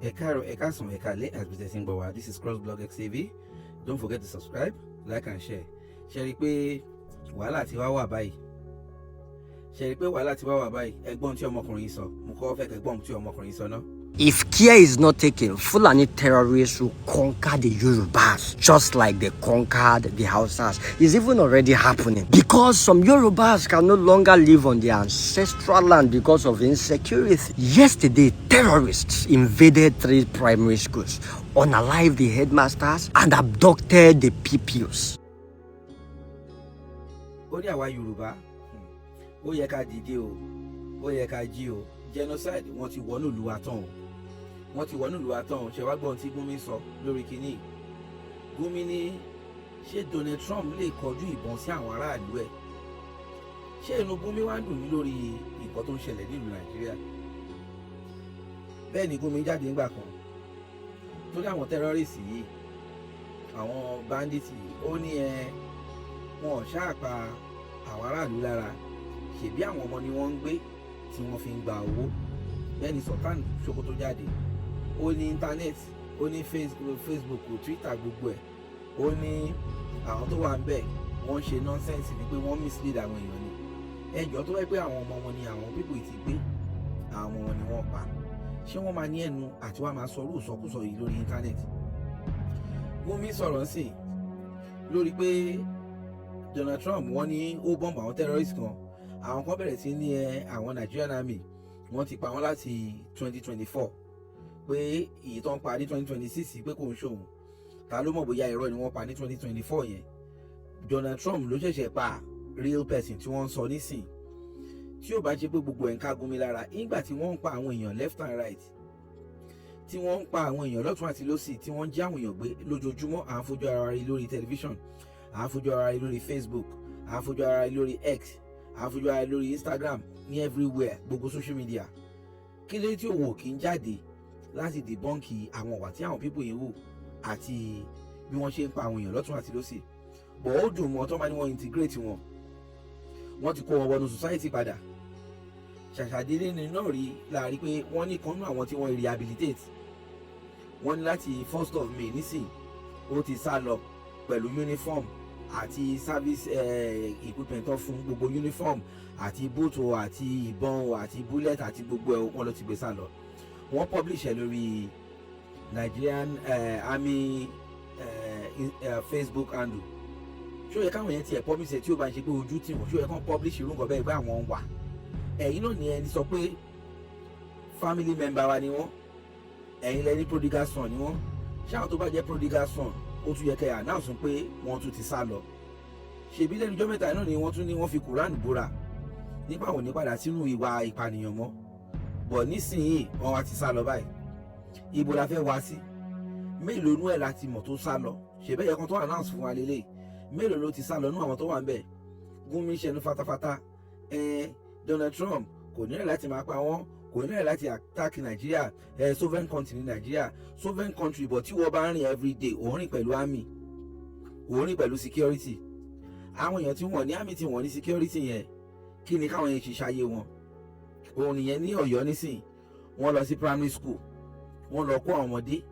As presenting Bawa. This is CROSSBLOGXTV. Don't forget to subscribe, like and share. Share pé wàhálà tí wá wà báyìí. Share pé wàhálà tí wá wà báyìí. Ẹ̀gbọ́n tí ọmọkùnrin sọ. Mo kọ́ fẹ́ kẹ́gbọ́n tí ọmọkùnrin sọ náà. If care is not taken, Fulani terrorists will conquer the Yorubas just like they conquered the Hausas. It's even already happening because some Yorubas can no longer live on their ancestral land because of insecurity. Yesterday, terrorists invaded 3 primary schools, unalived the headmasters, and abducted the pupils. Ó ní àwa Yorùbá, ó yẹ ká dìde o, ó yẹ ká jí o. Genocide wọ́n ti wọnú ìlú wa tán o. Wọ́n ti wọnú ìlú wa tán o. Ṣé wá gbọ́n tí Gumi sọ lórí kinní? Gumi ní ṣé Donald Trump lè kọjú ìbọn sí àwọn aráàlú ẹ̀? Ṣé inú Gumi wá ń dùn ní lórí nǹkan tó ń ṣẹlẹ̀ nílùú Nàìjíríà? Bẹ́ẹ̀ ni Gumi jáde nígbà kan tó ní àwọn terrorists yìí, àwọn bandits yìí, ó ní wọn ò ṣáà pa àwọn aráàlú lára, ṣèbí àwọn ọmọ ni wọ́n ń gbé tí wọ́n fi ń gba owó. Bẹ́ẹ̀ ni Sultan Sokoto jáde, ó ní internet, ó ní Facebook, Twitter, gbogbo ẹ̀, ó ní àwọn tó wà ń bẹ̀ wọ́n ṣe nonsense ni pé wọ́n mislead àwọn èèyàn ni. Ẹjọ́ tó wẹ́ pé àwọn ọmọ wọn ni àwọn people ti gbé, àwọn ọmọ wọn ni wọ́n pa, ṣé wọ́n máa ní ẹnu àti wá máa sọ irú ìsọkúsọ yìí lórí internet? Gumi sọ̀rọ̀ sí lórí pé Donald Trump wọ́n ní ó bọ́ǹbù àwọn terrorists kan, àwọn kan bẹ̀rẹ̀ sí ní àwọn Nigerian army wọ́n ti pa wọ́n láti 2024 pé èyí tó ń pa ní 2026 pé kò ń ṣòun, ta ló mọ̀ bóyá irọ́ ni wọ́n pa ní 2024 yẹn. Donald Trump ló ṣẹ̀ṣẹ̀ pa real person tí wọ́n ń sọ nísìn, tí ó bá jẹ́ pé gbogbo ẹ̀ ń ká Gumi lára nígbà tí wọ́n ń pa àwọn èèyàn left and right, tí wọ́n ń pa àwọn èèyàn lọ́tún àti lósì, tí wọ́n ń jí àwọn èèyàn gbé lójoojúmọ́. À ń fojú ara rí lórí tẹlifíṣàn, à ń fojú ara rí lórí Facebook, à ń fojú ara rí lórí X, à ń fojú ara rí lórí Instagram, ní everywhere, gbogbo social media. Kí ló tí òun ò kí ń jáde láti debunki àwọn ìwà tí àwọn people yìí wò àti bí wọ́n ṣe ń pa àwọn èèyàn lọ́tún àti lósì? Bọ̀ ó dùn mọ́ tó máa ní wọ́n integrate wọn, wọ́n ti kó wọn wọnú society padà. Ṣàṣàdédé ni náà rí láàrí pé wọ́n ní kan nú àwọn tí wọ́n rehabilitate, wọ́n ní láti 1st of May nísìn ó ti sá lọ pẹ̀lú uniform àti service equipment tó fún, gbogbo uniform àti boot àti ìbọn àti bullet àti gbogbo ẹ̀ wọ́n ló ti gbé sá lọ. Wọ́n publish ẹ̀ lórí Nigerian Army Facebook handle. Ṣó yẹ káwọn yẹn tiẹ̀ publish ẹ̀ tí ó bá ń ṣe pé ojú tì wọ́n? Ṣó yẹ kán publish irú nǹkan bẹ́ẹ̀ pé àwọn ń wà? Ẹ̀yin náà ni ẹni sọ pé family member wa ni wọ́n, ẹ̀yin lẹni prodigal son ni wọ́n. Ṣáà tó bá jẹ́ prodigal son, ó tún yẹ kẹ́ announce pé wọ́n tún ti sá lọ. Ṣèbí lẹ́nu ọjọ́ mẹ́ta náà ni wọ́n tún ní wọ́n fi Quran búra nípa òun ní padà sínú ìwà ìpànìyàn mọ́. Bọ̀ nísìnyí wọ́n wá ti sá lọ báyìí. Ibo la fẹ́ wá sí? Mélòó nú ẹ̀ láti mọ̀ tó sá lọ? Ṣèbẹ́ yẹ kan tó announce fún wa lélẹ̀. Mélòó ló ti sá lọ nú àwọn tó wà ń bẹ̀? Gumi ṣẹnu fatafata. Donald Trump kò ní rẹ̀ láti máa pa wọ́n, kò ní rẹ̀ láti attack Nigeria, sovereign country ní Nigeria, sovereign country, but tí wọ́n bá ń rìn everyday, òun rìn pẹ̀lú army, òun rìn pẹ̀lú security. Àwọn èèyàn tí wọ́n ní army tí wọ́n ní security yẹn, kí ni káwọn yẹn ṣe ṣayé wọn? Òun nìyẹn ní Ọ̀yọ́ nísìn, wọ́n lọ sí primary school, wọ́n lọ kó àwọn ọmọdé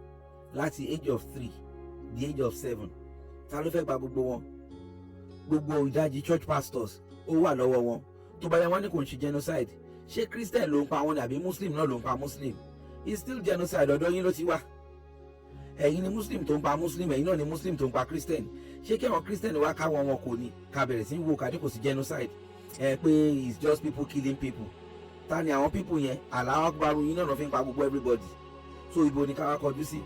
láti age of 3 the age of 7. Ta ló fẹ́ gba gbogbo wọn? Gbogbo ìdajì church pastors ó wà lọ́wọ́ wọn. Tó bá yẹ wọ́n ní kò ń ṣe genocide, ṣé Christian ló ń pa wọn ni àbí Muslim náà ló ń pa Muslim? It's still genocide. Ọ̀dọ̀ yín ló ti wá. Ẹ̀yin ni Muslim tó ń pa Muslim, ẹ̀yin náà ni Muslim tó ń pa Christian. Ṣé kí àwọn Christian wá káwọn wọn kò ní ká bẹ̀rẹ̀ sí wo kàdé kò sí genocide? Pé it's just people killing people. Ta ni àwọn people yẹn? Allahu Akbar yín náà fi ń pa gbogbo everybody. So ibo ni ká wá kọjú sí?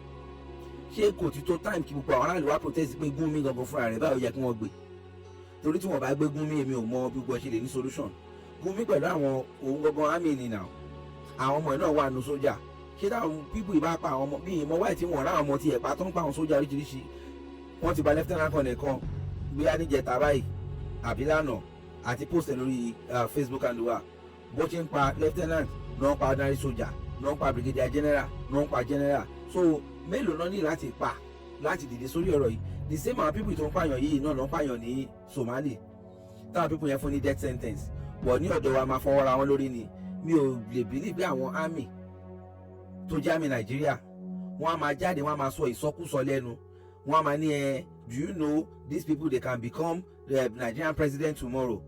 Ṣé kò ti tó time kí gbogbo àwọn aráàlú wá protest pé Gumi gangan fúnra rẹ̀ báwo yẹ kí wọ́n gbé? Torí tí wọ́n bá gbé Gumi, èmi ò mọ gbogbo ẹ̀ ṣe lè ní solution. Gumi pẹ̀lú àwọn òun gangan army ni now, àwọn ọmọ ẹ̀ náà wà nù sójà. Ṣé táwọn people ìbá pa àwọn ọmọ bí ìmọ̀ wáyé tí wọ́n rá àwọn ọmọ tí ẹ̀ pa tó ń pa àwọn sójà oríṣiríṣi? Wọ́n ti ba lieutenant colonel kan bóyá níjẹta báyìí àbí lánàá àti post ẹ̀ lórí Facebook and wa. Bó ṣe ń pa lieutenant náà ń pa ordinary soldier, náà ń pa brigadier general, náà ń pa general. So mélòó náà ní láti pa láti dìde sórí ọ̀rọ̀ yìí? The same àwọn people tó ń pààyàn yìí náà ló ń pààyàn ní Somali, táwọn people yẹn fún ní death sentence. Bọ̀ ní ọ̀dọ̀ wa máa fọwọ́ ra wọn lórí ni. Mi ò lè believe pé àwọn army tó jẹ́ àmì Nàìjíríà wọ́n á máa jáde wọ́n á máa sọ ìsọkúsọ lẹ́nu wọ́n á máa ní do you know these people they can become the Nigerian president tomorrow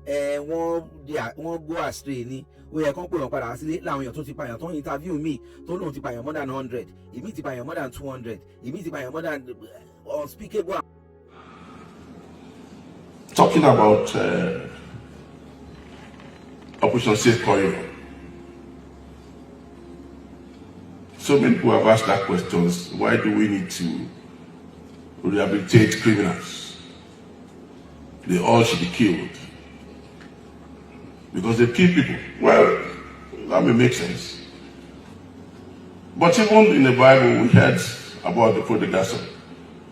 wọ́n go astray ni ó yẹ kán pè wọ́n padà wá sílé láwọn èèyàn tó ti pààyàn tó ń interview mi tó lóun ti pààyàn more than 100 èmi ti pààyàn more than 200 èmi ti pààyàn more than unspeakable. Talking about Operation Safe Corridor, so many people have asked that question: why do we need to rehabilitate criminals? They all should be killed because they kill people. Well, that may make sense. But even in the Bible, we heard about the prodigal son.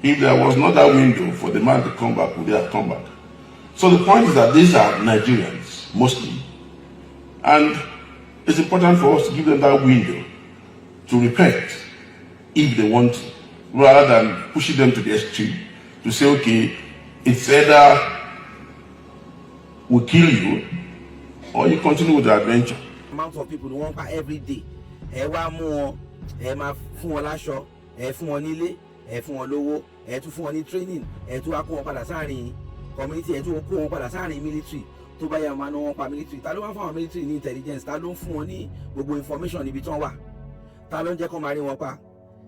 If there was not that window for the man to come back, would they have come back? So the point is that these are Nigerians, mostly. And it's important for us to give them that window to repent if they want to, rather than pushing them to the extreme to say, okay, it's either we kill you or you continue with the adventure. Amount of people who want every day. Wá mú wọn, máa fún wọn láṣọ, fún wọn nílé, fún wọn lówó, tún fún wọn ní training, tún wá kó wọn padà sáàrin community, tún kó wọn padà sáàrin military. Tó bá yá máa ná wọn pa military. Ta ló wá fún àwọn military ní intelligence? Ta ló ń fún wọn ní gbogbo information níbi tí wọ́n wà? Ta ló ń jẹ́ kó máa rí wọn pa?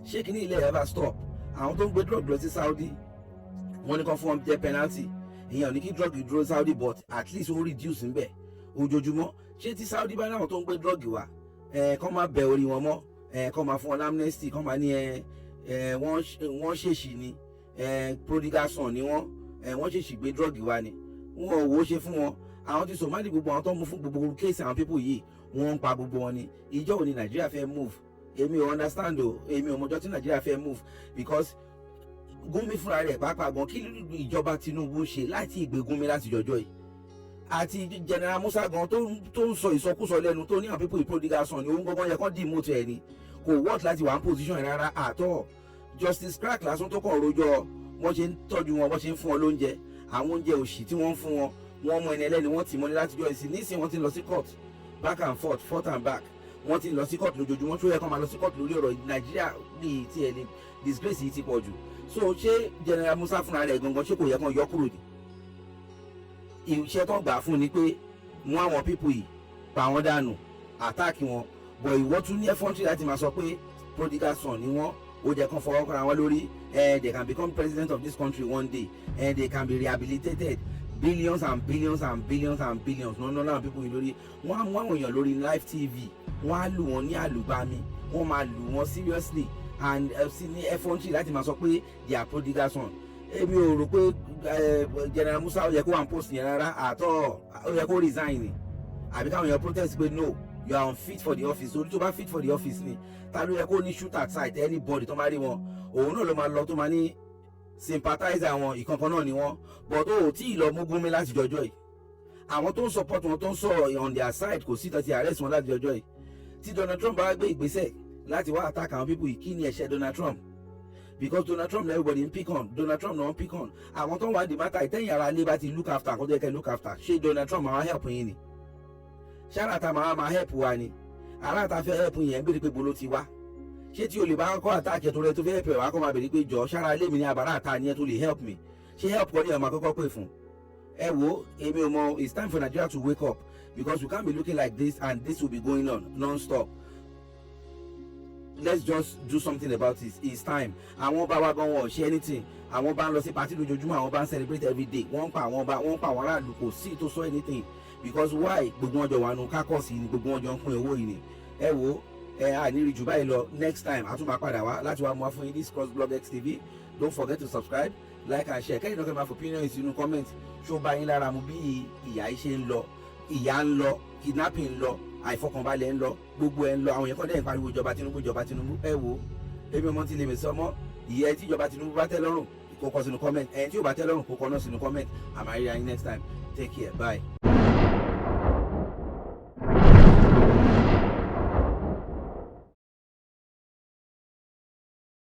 Ṣé kí ní ilé ever stop? Àwọn tó ń gbé drug lọ sí Saudi, wọ́n ní kó fún wọn jẹ́ penalty. Ìyẹn ò ní kí drug dúró Saudi, but at least ó reduce níbẹ̀ ojoojúmọ́. Ṣé tí Saudi bá láwọn tó ń gbé drug wá kọ́ máa bẹ̀ orí wọn mọ́, kọ́ máa fún wọn amnesty, kọ́ máa ní wọ́n ṣèṣì ni prodigal son ni wọ́n ṣèṣì gbé drug wá ni wọn ò wò ó ṣe fún wọn. Àwọn ti Somali gbogbo àwọn tó ń mú fún gbogbo kéèsì àwọn people yìí wọ́n ń pa gbogbo wọn ni. Ìjọ́ wo ni Nàìjíríà fẹ́ move? Èmi ò understand o, èmi ò mọjọ́ tí Nàìjíríà fẹ́ move because Gumi fúnra rẹ̀ pàápàá gan kí ìjọba Tinubu ṣe láti ìgbé Gumi láti jọjọ́ yìí àti General Musa gan tó ń sọ ìsọkúsọ lẹ́nu tó ní àwọn people prodigal son ni òun gangan yẹ kán dì mọ́tò ẹ̀ ni kò work láti wà ní position rárá àtọ́. Justice Crack lásán tó kàn rojọ́ wọ́n ṣe ń tọ́jú wọn, wọ́n ṣe ń fún wọn lóúnjẹ, àwọn oúnjẹ òṣì tí wọ́n ń fún wọn, wọ́n mọ ẹni ẹlẹ́ni wọ́n tì mọ́ni láti jọ ìsìn nísìnyí wọ́n ti lọ sí court back and forth and back wọ́n ti lọ sí court lójoojúmọ́ tó yẹ kán máa lọ sí court lórí ọ̀rọ̀ Nàìjíríà bíi ti ẹni disgrace yìí ti pọ̀ jù. So ṣé General Musa fúnra rẹ̀ gangan ṣé kò yẹ kán yọ kúrò ní? Iṣẹ́ tó gbà fún ni pé mú àwọn people yìí pa wọ́n dànù attack wọn, but ìwọ tún ní effrontery láti máa sọ pé prodigal son ni wọ́n, ó jẹ́ kán fọwọ́ kọ́ra wọn lórí they can become president of this country one day and they can be rehabilitated billions and billions and billions and billions no láwọn people yìí lórí. Wọ́n á mú àwọn èèyàn lórí live TV, wọ́n á lù wọ́n ní àlùbami, wọ́n máa lù wọ́n seriously and sí ní effrontery láti máa sọ pé they are prodigal son. Èmi ò rò pé General Musa ó yẹ kó wà ń post yẹn rárá àtọ́, ó yẹ kó resign ni àbí káwọn èèyàn protest pé no you are unfit for the office. Orí tó bá fit for the office ni ta ló yẹ kó ní shoot at sight anybody tó máa rí wọn, òun náà ló máa lọ tó máa ní sympathizer wọn ìkankan náà ni wọn, but ó tí ì lọ mú Gumi láti jọjọ́ yìí. Àwọn tó ń support wọn tó ń sọ̀rọ̀ on their side kò sí tọ́tí arrest wọn láti jọjọ́ yìí. Tí Donald Trump bá gbé ìgbésẹ̀ láti wá attack àwọn people yìí, kí ni ẹ̀ṣẹ̀ Donald Trump? Because Donald Trump everybody ń pick on, Donald Trump náà ń pick on. Àwọn tó ń wá di matter ìtẹ́yìn ara lé bá ti look after àkọ́jọ́ ẹ̀kẹ́ look after, ṣé Donald Trump máa help yín ni? Ṣé aláta máa help wa ni? Aláta fẹ́ help yín ẹ̀ ń béèrè pé bolo ti wá. Ṣé tí o lè bá kọ́ attack ẹ̀ tó rẹ tó fẹ́ help ẹ̀ wá kọ́ máa béèrè pé jọ ṣára lé mi ní àbárà àta ni ẹ tó lè help me? Ṣé help kọ́ ni ẹ̀ máa kọ́kọ́ pè fún? Ẹ wo èmi ò mọ, it's time for Nigeria to wake up because we can't be looking like this and this will be going on non-stop. Let's just do something about it. It's time. Àwọn bá wa gan wọn ò ṣe anything. Àwọn bá ń lọ sí party lójoojúmọ́, àwọn bá ń celebrate every day. Wọ́n pa àwọn aráàlú kò sí tó sọ anything because why? Gbogbo wọn jọ wà nù kákọ́ọ̀sì ni, gbogbo wọn jọ ń pín owó yìí ni. Ẹ wo àníri jù báyìí lọ. Next time a tún máa padà wá láti wá mú wá fún yín this CROSSBLOGXTV. Don't forget to subscribe, like and share. Kẹ́yìn náà kẹ́ máa fọ opinion sínú comment. Ṣó bá yín lára mu bí ìyà yìí ṣe ń lọ, ìyà ń lọ, kidnapping ń lọ, àìfọkànbalẹ̀ ń lọ, gbogbo ẹ̀ ń lọ. Àwọn èèyàn kọ́ dẹ̀ ń pariwo ìjọba Tinubu. Ẹ wo èmi ọmọ tí lè mèsì ọmọ ìyẹn tí ìjọba Tinubu bá tẹ́ lọ́rùn kó kọ sínú comment, ẹni tí ò bá tẹ́ lọ́rùn kó kọ náà sínú comment. Àmàríyá yín next time. Take care, bye.